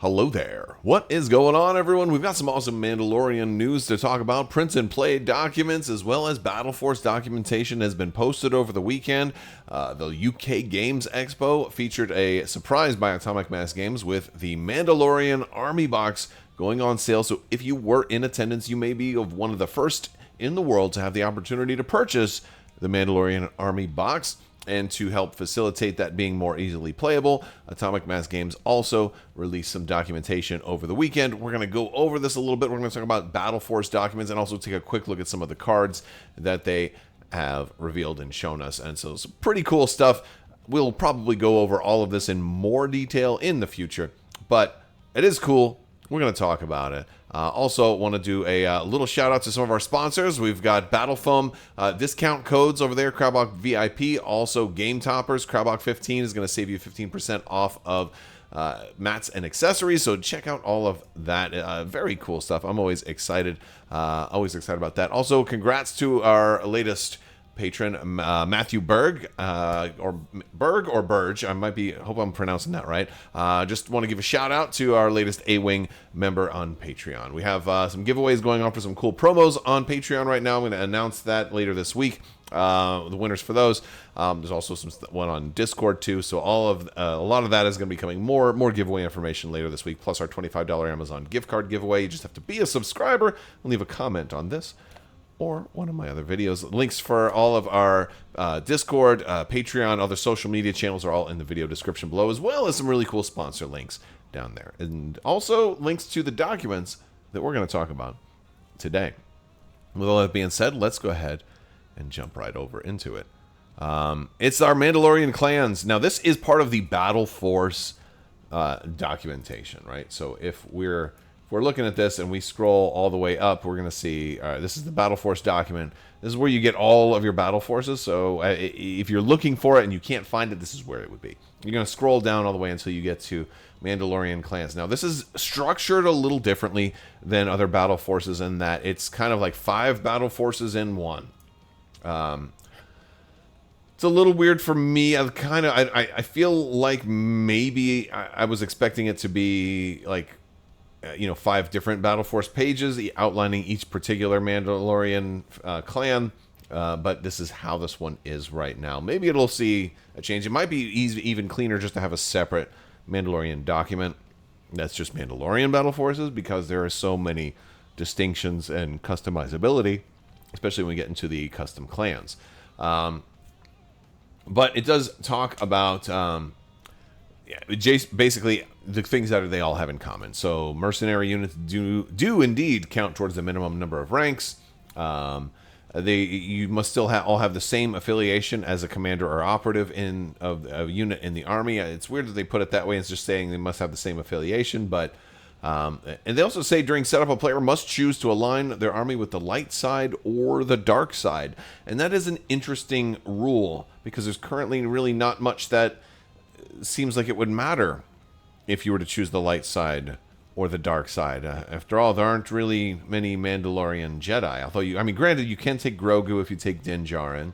Hello there. What is going on, everyone? We've got some awesome Mandalorian news to talk about. Print and play documents as well as Battleforce documentation has been posted over the weekend. The UK Games Expo featured a surprise by Atomic Mass Games with the Mandalorian Army Box going on sale. So if you were in attendance, you may be one of the first in the world to have the opportunity to purchase the Mandalorian Army Box. And to help facilitate that being more easily playable, Atomic Mass Games also released some documentation over the weekend. We're going to go over this a little bit. We're going to talk about Battleforce documents and also take a quick look at some of the cards that they have revealed and shown us. And so some pretty cool stuff. We'll probably go over all of this in more detail in the future, but it is cool. We're going to talk about it. Also, want to do a little shout out to some of our sponsors. We've got Battle Foam discount codes over there, Crabbok VIP. Also, Game Toppers. Crabbok 15 is going to save you 15% off of mats and accessories. So check out all of that. Very cool stuff. I'm always excited. About that. Also, congrats to our latest patron, Matthew Berg, or Burge. Hope I'm pronouncing that right. Just want to give a shout out to our latest A-Wing member on Patreon. We have some giveaways going on for some cool promos on Patreon right now. I'm going to announce that later this week. The winners for those. There's also one on Discord too. So a lot of that is going to be coming more giveaway information later this week. Plus our $25 Amazon gift card giveaway. You just have to be a subscriber and leave a comment on this or one of my other videos. Links for all of our Discord, Patreon, other social media channels are all in the video description below, as well as some really cool sponsor links down there. And also links to the documents that we're going to talk about today. With all that being said, let's go ahead and jump right over into it. It's our Mandalorian clans. Now, this is part of the Battleforce documentation, right? So if we're looking at this and we scroll all the way up, we're going to see, this is the Battleforce document. This is where you get all of your battle forces. So if you're looking for it and you can't find it, this is where it would be. You're going to scroll down all the way until you get to Mandalorian clans. Now, this is structured a little differently than other battle forces in that it's kind of like 5 battle forces in one. It's a little weird for me. I feel like maybe I was expecting it to be like, 5 different Battleforce pages outlining each particular Mandalorian clan, but this is how this one is right now. Maybe it'll see a change. It might be even cleaner just to have a separate Mandalorian document that's just Mandalorian battle forces, because there are so many distinctions and customizability, especially when we get into the custom clans. But it does talk about basically the things that they all have in common. So mercenary units do indeed count towards the minimum number of ranks. You must still all have the same affiliation as a commander or operative of a unit in the army. It's weird that they put it that way. It's just saying they must have the same affiliation. But and they also say during setup, a player must choose to align their army with the light side or the dark side. And that is an interesting rule, because there's currently really not much that seems like it would matter if you were to choose the light side or the dark side. After all, there aren't really many Mandalorian Jedi. Although, granted, you can take Grogu if you take Din Djarin.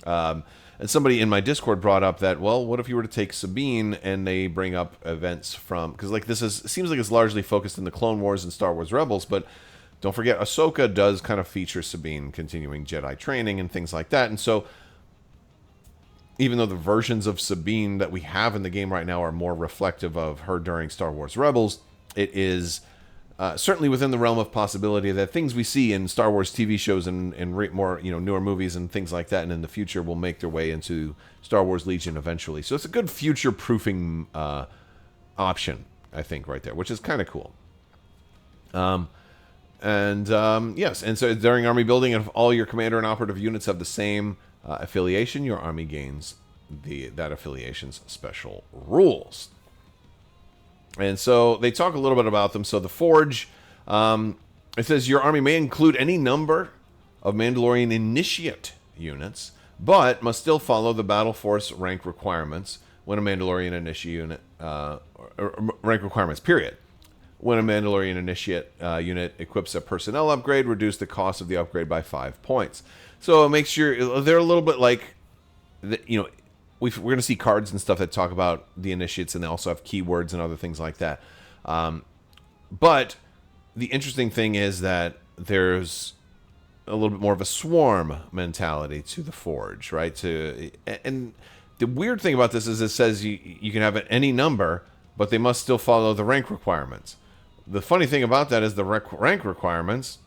And somebody in my Discord brought up that, well, what if you were to take Sabine, and they bring up events from... Because seems like it's largely focused in the Clone Wars and Star Wars Rebels, but don't forget, Ahsoka does kind of feature Sabine continuing Jedi training and things like that. And so, even though the versions of Sabine that we have in the game right now are more reflective of her during Star Wars Rebels, it is certainly within the realm of possibility that things we see in Star Wars TV shows and more newer movies and things like that, and in the future will make their way into Star Wars Legion eventually. So it's a good future-proofing option, I think, right there, which is kind of cool. Yes, and so during army building, if all your commander and operative units have the same affiliation, your army gains that affiliation's special rules. And so they talk a little bit about them. So the Forge, it says your army may include any number of Mandalorian Initiate units, but must still follow the Battleforce rank requirements when a Mandalorian Initiate unit, or rank requirements, period. When a Mandalorian Initiate unit equips a personnel upgrade, reduce the cost of the upgrade by 5 points. So it makes sure they're a little bit like, we're going to see cards and stuff that talk about the initiates, and they also have keywords and other things like that. But the interesting thing is that there's a little bit more of a swarm mentality to the Forge, right? And the weird thing about this is it says you can have any number, but they must still follow the rank requirements. The funny thing about that is the rank requirements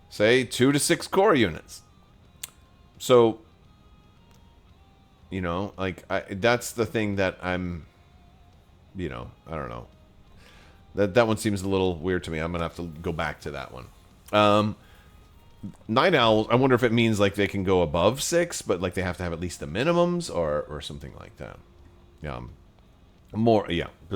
say 2 to 6 core units. So, like that's the thing that I'm, I don't know. That one seems a little weird to me. I'm gonna have to go back to that one. Night Owls, I wonder if it means like they can go above 6, but like they have to have at least the minimums or something like that.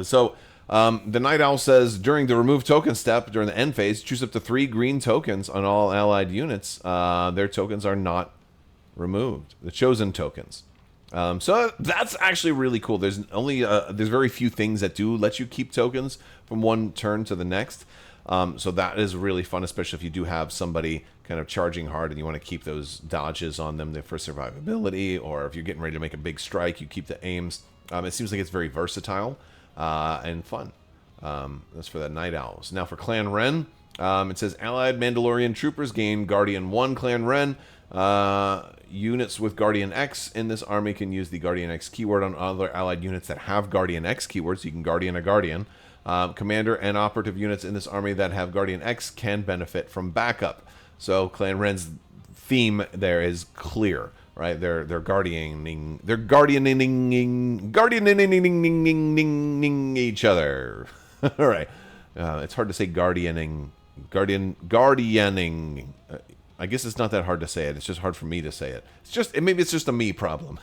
So the Night Owl says during the remove token step during the end phase, choose up to 3 green tokens on all allied units. Their tokens are not removed. The chosen tokens. So that's actually really cool. There's very few things that do let you keep tokens from one turn to the next. So that is really fun, especially if you do have somebody kind of charging hard and you want to keep those dodges on them for survivability, or if you're getting ready to make a big strike, you keep the aims. It seems like it's very versatile and fun. That's for the Night Owls. Now for Clan Wren, it says Allied Mandalorian troopers gain Guardian 1 Clan Wren. Units with Guardian X in this army can use the Guardian X keyword on other allied units that have Guardian X keywords. So you can Guardian a Guardian. Commander and operative units in this army that have Guardian X can benefit from backup. So Clan Wren's theme there is clear, right? They're guardianing each other. All right. It's hard to say guardianing. I guess it's not that hard to say it. It's just hard for me to say it. Maybe it's just a me problem.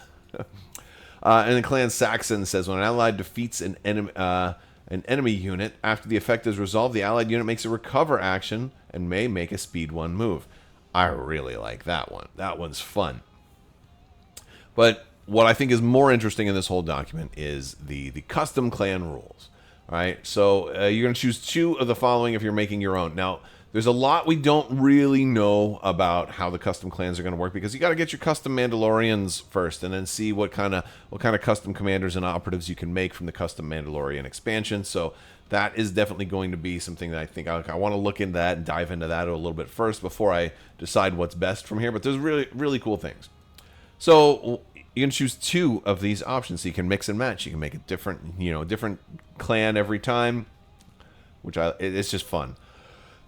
And then Clan Saxon says when an allied defeats an enemy unit, after the effect is resolved, the allied unit makes a recover action and may make a speed 1 move. I really like that one. That one's fun. But what I think is more interesting in this whole document is the custom clan rules. All right, so you're going to choose 2 of the following if you're making your own. Now, there's a lot we don't really know about how the custom clans are going to work, because you got to get your custom Mandalorians first, and then see what kind of custom commanders and operatives you can make from the custom Mandalorian expansion. So that is definitely going to be something that I think I want to look into that and dive into that a little bit first before I decide what's best from here. But there's really, really cool things. So you can choose 2 of these options, so you can mix and match. You can make a different clan every time, it's just fun.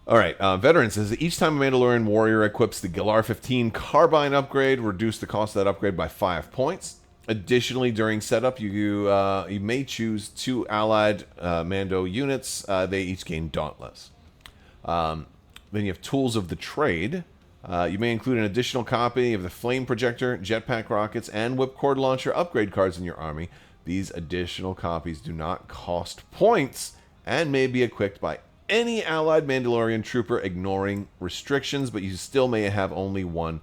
All right, Veteran says each time a Mandalorian warrior equips the Galar 15 carbine upgrade, reduce the cost of that upgrade by 5 points. Additionally, during setup, you may choose 2 allied Mando units. They each gain Dauntless. Then you have Tools of the Trade. You may include an additional copy of the Flame Projector, Jetpack Rockets, and Whipcord Launcher upgrade cards in your army. These additional copies do not cost points and may be equipped by any allied Mandalorian trooper, ignoring restrictions, but you still may have only one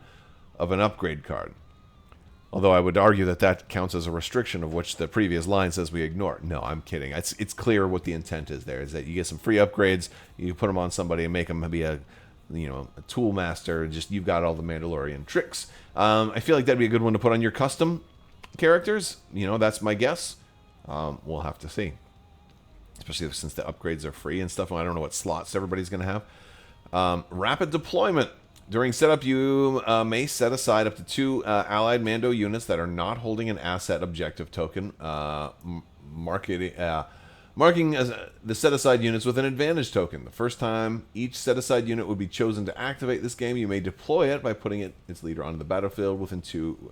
of an upgrade card. Although I would argue that counts as a restriction, of which the previous line says we ignore. No, I'm kidding. It's clear what the intent is there, is that you get some free upgrades, you put them on somebody and make them be a tool master, just you've got all the Mandalorian tricks. I feel like that'd be a good one to put on your custom characters. That's my guess. We'll have to see. Especially since the upgrades are free and stuff, and I don't know what slots everybody's going to have. Rapid deployment. During setup, you may set aside up to 2 allied Mando units that are not holding an asset objective token, marking as the set-aside units with an advantage token. The first time each set-aside unit would be chosen to activate this game, you may deploy it by putting its leader onto the battlefield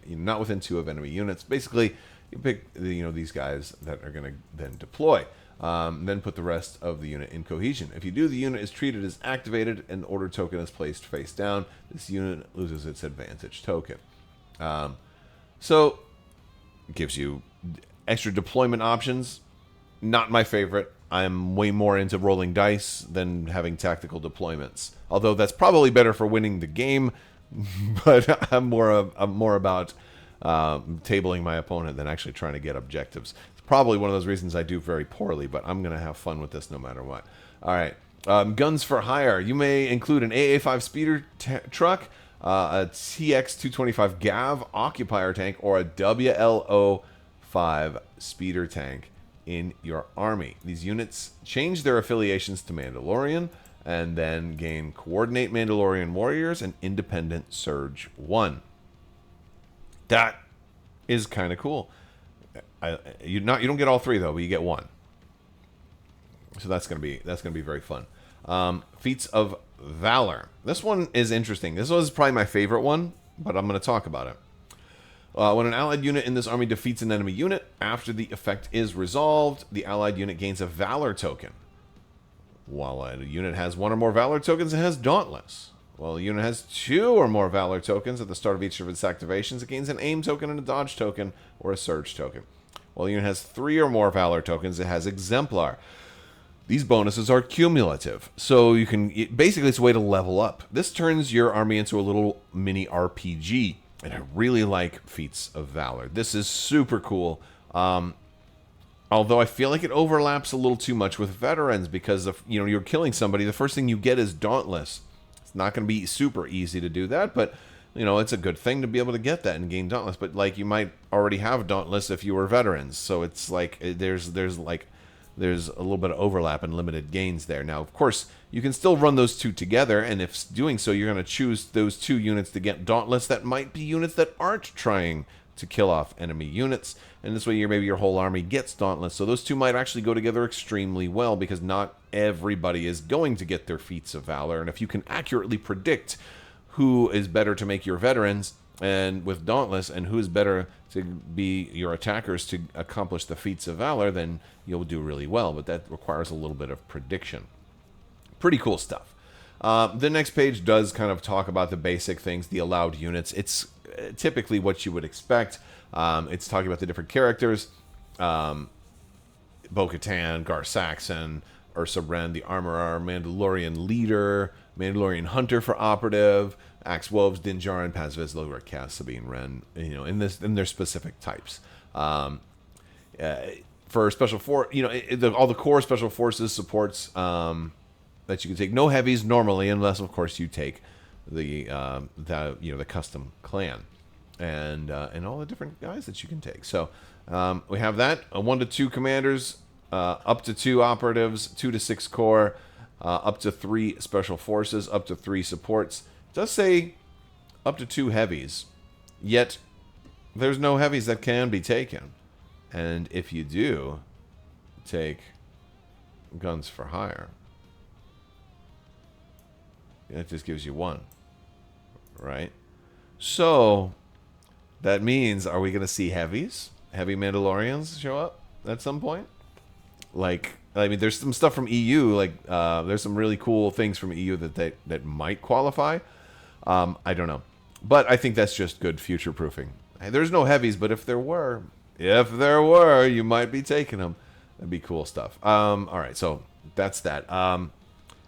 not within 2 of enemy units. Basically, you pick these guys that are going to then deploy. Then put the rest of the unit in cohesion. If you do, the unit is treated as activated and the order token is placed face down. This unit loses its advantage token. So it gives you extra deployment options. Not my favorite. I'm way more into rolling dice than having tactical deployments. Although that's probably better for winning the game, but I'm more about tabling my opponent than actually trying to get objectives. Probably one of those reasons I do very poorly, but I'm going to have fun with this no matter what. All right. Guns for hire. You may include an AA-5 speeder truck, a TX-225 GAV occupier tank, or a WLO-5 speeder tank in your army. These units change their affiliations to Mandalorian and then gain Coordinate Mandalorian Warriors and Independent Surge 1. That is kind of cool. You don't get all three though, but you get one. So that's gonna be very fun. Feats of Valor. This one is interesting. This was probably my favorite one, but I'm going to talk about it. When an allied unit in this army defeats an enemy unit, after the effect is resolved, the allied unit gains a Valor token. While a unit has one or more Valor tokens, it has Dauntless. While a unit has two or more Valor tokens at the start of each of its activations, it gains an Aim token and a Dodge token or a Surge token. While a unit has three or more Valor tokens, it has Exemplar. These bonuses are cumulative, so you can basically it's a way to level up. This turns your army into a little mini RPG, and I really like Feats of Valor. This is super cool. Although I feel like it overlaps a little too much with veterans because if you're killing somebody, the first thing you get is Dauntless. It's not going to be super easy to do that, but it's a good thing to be able to get that and gain Dauntless. But like you might already have Dauntless if you were veterans, so it's like there's a little bit of overlap and limited gains there. Now, of course, you can still run those two together, and if doing so, you're going to choose those two units to get Dauntless that might be units that aren't trying to kill off enemy units, and this way maybe your whole army gets Dauntless. So those two might actually go together extremely well because not everybody is going to get their Feats of Valor, and if you can accurately predict who is better to make your veterans and with Dauntless and who's better to be your attackers to accomplish the Feats of Valor, then you'll do really well, but that requires a little bit of prediction. Pretty cool stuff. The next page does kind of talk about the basic things, the allowed units. It's typically what you would expect. It's talking about the different characters. Bo-Katan, Gar Saxon, Ursa Wren, the Armorer, Mandalorian Leader, Mandalorian Hunter for Operative, Axe Wolves, Din Djarin, Paz Vizsla, Cass, Sabine, Wren, in their specific types. For special force, all the core special forces supports that you can take. No heavies normally, unless of course you take the custom clan and all the different guys that you can take. So we have that 1 to 2 commanders, up to 2 operatives, 2 to 6 core, up to 3 special forces, up to 3 supports. It does say up to 2 heavies, yet there's no heavies that can be taken. And if you do take guns for hire, it just gives you 1, right? So that means, are we going to see heavy Mandalorians show up at some point? There's some stuff from EU, there's some really cool things from EU that might qualify. I don't know, but I think that's just good future proofing. There's no heavies, but if there were, you might be taking them. That'd be cool stuff. All right, so that's that. And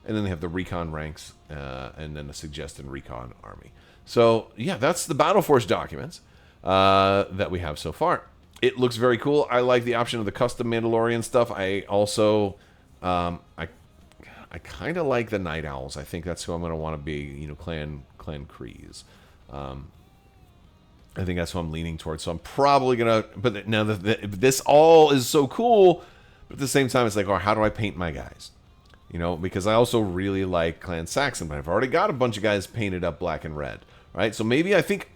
then they have the recon ranks, and then a suggested recon army. So yeah, that's the Battleforce documents that we have so far. It looks very cool. I like the option of the custom Mandalorian stuff. I also, I kind of like the Night Owls. I think that's who I'm going to want to be. Clan Kryze. I think that's who I'm leaning towards. So I'm probably gonna. But now this all is so cool, but at the same time, it's like, how do I paint my guys? Because I also really like Clan Saxon, but I've already got a bunch of guys painted up black and red, right? So maybe I think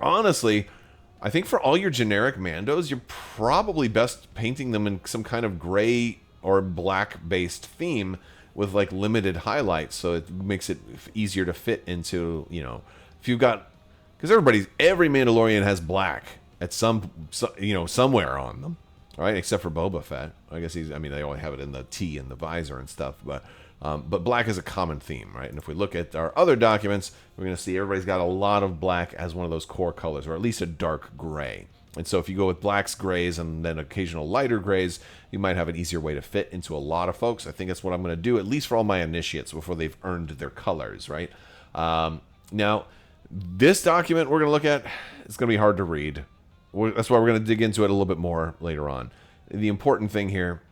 for all your generic Mandos, you're probably best painting them in some kind of gray or black-based theme with limited highlights, so it makes it easier to fit into, if you've got, because every Mandalorian has black at somewhere on them, right? Except for Boba Fett. I guess they only have it in the T and the visor and stuff, but black is a common theme, right? And if we look at our other documents, we're going to see everybody's got a lot of black as one of those core colors, or at least a dark gray. And so if you go with blacks, grays, and then occasional lighter grays, you might have an easier way to fit into a lot of folks. I think that's what I'm going to do, at least for all my initiates, before they've earned their colors, right? Now, this document we're going to look at, it's going to be hard to read. That's why we're going to dig into it a little bit more later on. The important thing here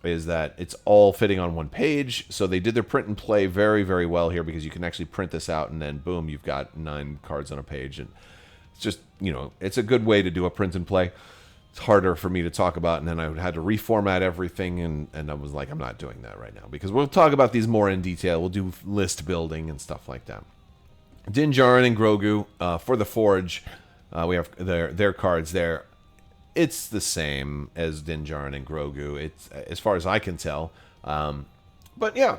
is that it's all fitting on one page. So they did their print and play very, very well here, because you can actually print this out and then boom, you've got 9 cards on a page. And it's just, it's a good way to do a print and play. it's harder for me to talk about, and then I had to reformat everything, and I was like, I'm not doing that right now, because we'll talk about these more in detail. We'll do list building and stuff like that. Din Djarin and Grogu for the Forge. We have their cards there. It's the same as Din Djarin and Grogu. It's, as far as I can tell. But yeah,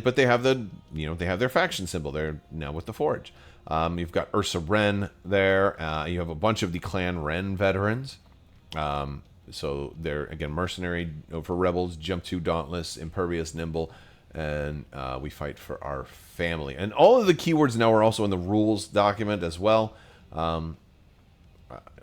but they have they have their faction symbol. They're now with the Forge. You've got Ursa Wren there. You have a bunch of the Clan Wren veterans. So they're, again, mercenary for rebels, jump to, dauntless, impervious, nimble, and we fight for our family. And all of the keywords now are also in the rules document as well,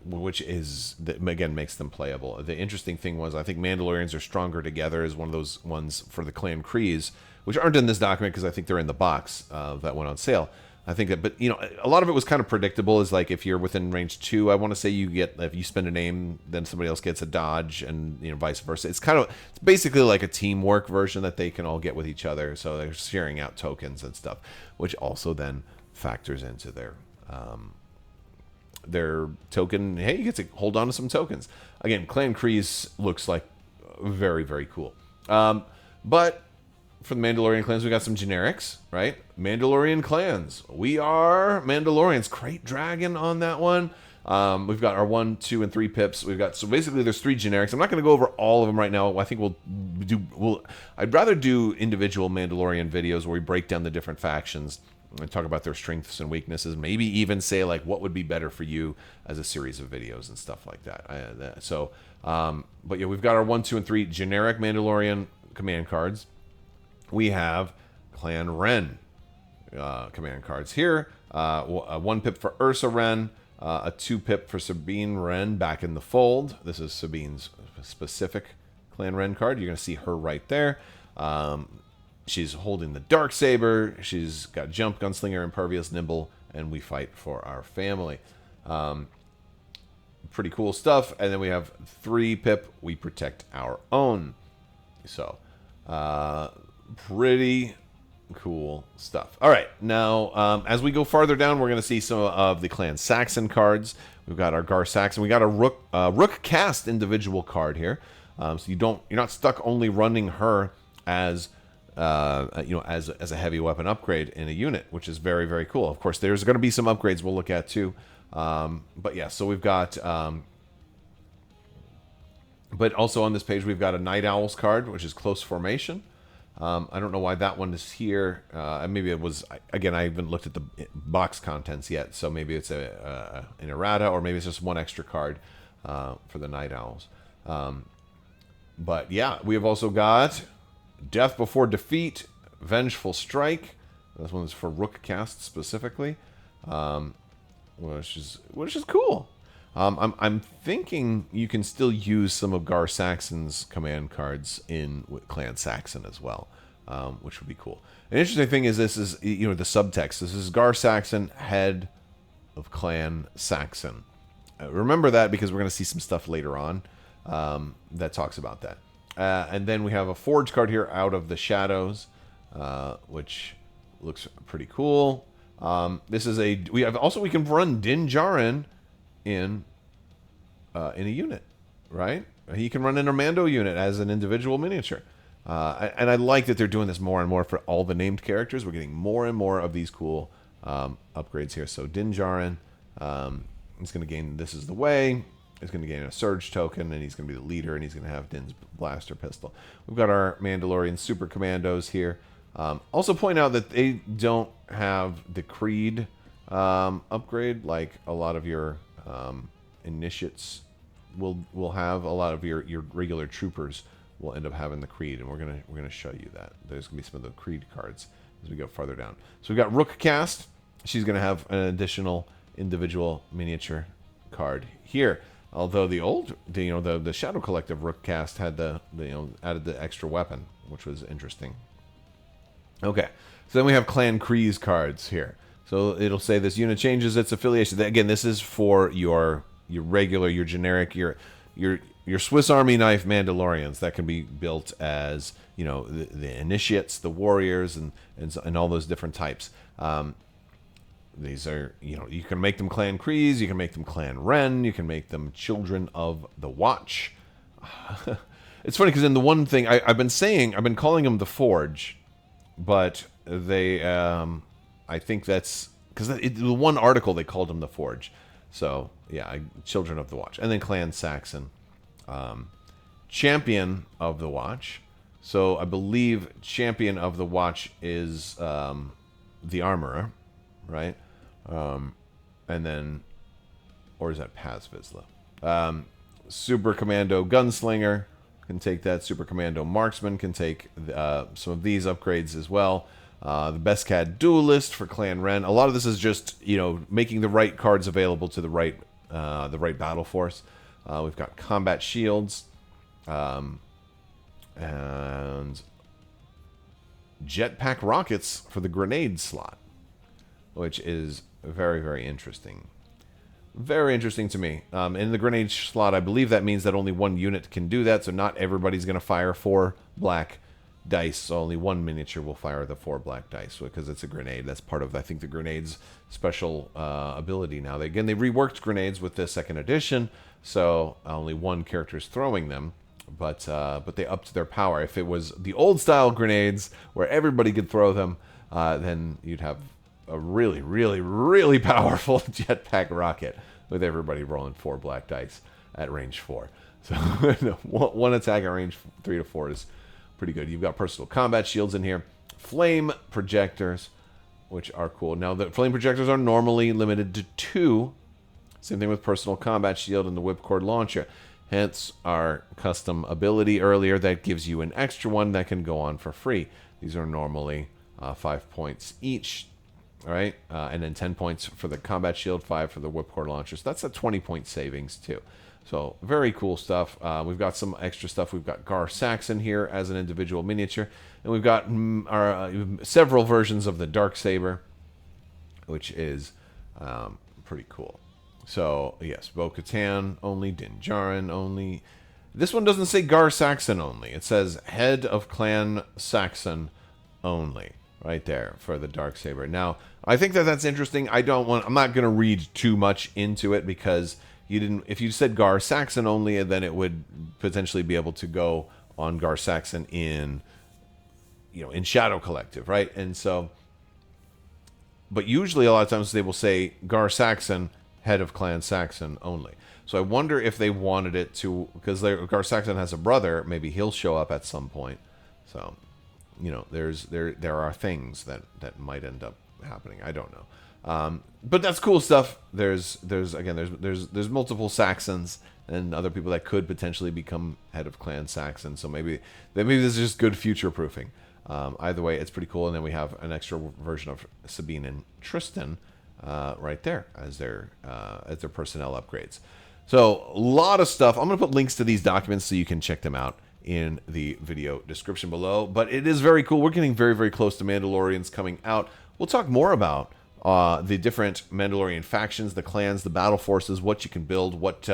which is, again, makes them playable. The interesting thing was, I think Mandalorians are stronger together is one of those ones for the Clan Kryze, which aren't in this document because I think they're in the box that went on sale. I think that, but a lot of it was kind of predictable. Is like if you're within range 2, I want to say you get, if you spend a name, then somebody else gets a dodge, and vice versa. It's basically like a teamwork version that they can all get with each other. So they're sharing out tokens and stuff, which also then factors into their token. Hey, you get to hold on to some tokens. Again, Clan Kryze looks like very, very cool. But for the Mandalorian clans, we got some generics, right? Mandalorian clans. We are Mandalorians. Crate Dragon on that one. We've got our 1, 2, and 3 pips. So basically there's 3 generics. I'm not going to go over all of them right now. I think I'd rather do individual Mandalorian videos where we break down the different factions and talk about their strengths and weaknesses. Maybe even say like what would be better for you as a series of videos and stuff like that. But yeah, we've got our 1, 2, and 3 generic Mandalorian command cards. We have Clan Wren command cards here. A 1 pip for Ursa Wren, a 2 pip for Sabine Wren back in the fold. This is Sabine's specific Clan Wren card. You're going to see her right there. She's holding the Darksaber. She's got Jump, Gunslinger, Impervious, Nimble, and we fight for our family. Pretty cool stuff. And then we have 3 pip. We protect our own. So, pretty cool stuff. All right, now as we go farther down, we're going to see some of the Clan Saxon cards. We've got our Gar Saxon. We got a Rook Cast individual card here, so you're not stuck only running her as as a heavy weapon upgrade in a unit, which is very, very cool. Of course, there's going to be some upgrades we'll look at too, but yeah. So we've got. But also on this page, we've got a Night Owls card, which is Close Formation. I don't know why that one is here. Maybe it was, again, I haven't looked at the box contents yet, so maybe it's an errata, or maybe it's just 1 extra card for the Night Owls. But yeah, we have also got Death Before Defeat, Vengeful Strike. This one is for Rook Cast specifically, which is cool. I'm thinking you can still use some of Gar Saxon's command cards in Clan Saxon as well, which would be cool. An interesting thing is this is the subtext. This is Gar Saxon, head of Clan Saxon. Remember that because we're going to see some stuff later on that talks about that. And then we have a Forge card here, Out of the Shadows, which looks pretty cool. We can run Din Djarin in a unit, right? He can run in a Mando unit as an individual miniature. And I like that they're doing this more and more for all the named characters. We're getting more and more of these cool upgrades here. So Din Djarin, he's going to gain This Is the Way. He's going to gain a Surge token, and he's going to be the leader, and he's going to have Din's blaster pistol. We've got our Mandalorian Super Commandos here. Also point out that they don't have the Creed upgrade like a lot of your initiates will have. A lot of your regular troopers will end up having the Creed, and we're gonna show you that. There's gonna be some of the Creed cards as we go farther down. So we've got Rook Cast. She's gonna have an additional individual miniature card here. Although the Shadow Collective Rook Cast had added the extra weapon, which was interesting. Okay, so then we have Clan Kryze cards here. So it'll say this unit changes its affiliation. Again, this is for your regular, your generic, your Swiss Army knife Mandalorians that can be built as the initiates, the warriors, and all those different types. these are, you can make them Clan Kryze, you can make them Clan Wren, you can make them Children of the Watch. It's funny because in the one thing I've been calling them the Forge, but they, I think that's because the one article they called them the Forge. So yeah, Children of the Watch, and then Clan Saxon, Champion of the Watch. So I believe Champion of the Watch is the Armorer, right? And then, or is that Paz Vizsla? Super Commando Gunslinger can take that. Super Commando Marksman can take some of these upgrades as well. The Best Cat Duelist for Clan Wren. A lot of this is just making the right cards available to the right battle force. We've got combat shields, and jetpack rockets for the grenade slot, which is very, very interesting. Very interesting to me. In the grenade slot, I believe that means that only one unit can do that, so not everybody's going to fire 4 black dice. So only one miniature will fire the 4 black dice because it's a grenade. That's part of, I think, the grenade's special ability now. They reworked grenades with the 2nd edition, so only one character is throwing them. But they upped their power. If it was the old style grenades where everybody could throw them, then you'd have a really, really, really powerful jetpack rocket with everybody rolling 4 black dice at range 4. So one attack at range 3 to 4 is pretty good. You've got personal combat shields in here, flame projectors, which are cool. Now the flame projectors are normally limited to 2. Same thing with personal combat shield and the whipcord launcher. Hence our custom ability earlier that gives you an extra one that can go on for free. These are normally 5 points each. All right, and then 10 points for the combat shield, 5 for the whipcord launcher. So that's a 20-point savings too. So very cool stuff. We've got some extra stuff. We've got Gar Saxon here as an individual miniature, and we've got several versions of the Darksaber, which is pretty cool. So yes, Bo-Katan only, Din Djarin only. This one doesn't say Gar Saxon only. It says Head of Clan Saxon only. Right there for the Darksaber. Now, I think that's interesting. I'm not going to read too much into it because if you said Gar Saxon only, then it would potentially be able to go on Gar Saxon in Shadow Collective, right? And so, but usually a lot of times they will say Gar Saxon, Head of Clan Saxon only. So I wonder if they wanted it to, because Gar Saxon has a brother, maybe he'll show up at some point. So, there are things that might end up happening. I don't know, but that's cool stuff. There's multiple Saxons and other people that could potentially become head of Clan Saxon. So maybe this is just good future proofing. Either way, it's pretty cool. And then we have an extra version of Sabine and Tristan right there as their personnel upgrades. So a lot of stuff. I'm gonna put links to these documents so you can check them out in the video description below. But it is very cool. We're getting very, very close to Mandalorians coming out. We'll talk more about the different Mandalorian factions, the clans, the battle forces, what you can build, what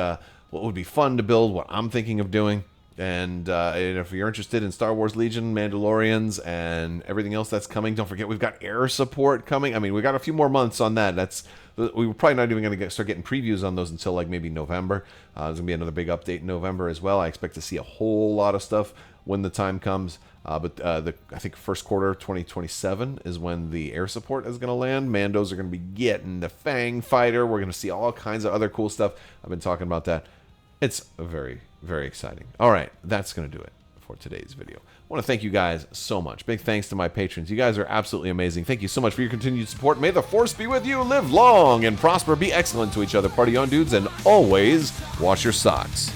would be fun to build, what I'm thinking of doing. And if you're interested in Star Wars Legion, Mandalorians, and everything else that's coming, don't forget we've got air support coming. I mean, we got a few more months on that. We were probably not even going to start getting previews on those until like maybe November. There's going to be another big update in November as well. I expect to see a whole lot of stuff when the time comes. But I think first quarter 2027 is when the air support is going to land. Mandos are going to be getting the Fang Fighter. We're going to see all kinds of other cool stuff. I've been talking about that. It's very, very exciting. All right, that's going to do it for today's video. I want to thank you guys so much. Big thanks to my patrons. You guys are absolutely amazing. Thank you so much for your continued support. May the Force be with you. Live long and prosper. Be excellent to each other. Party on, dudes, and always wash your socks.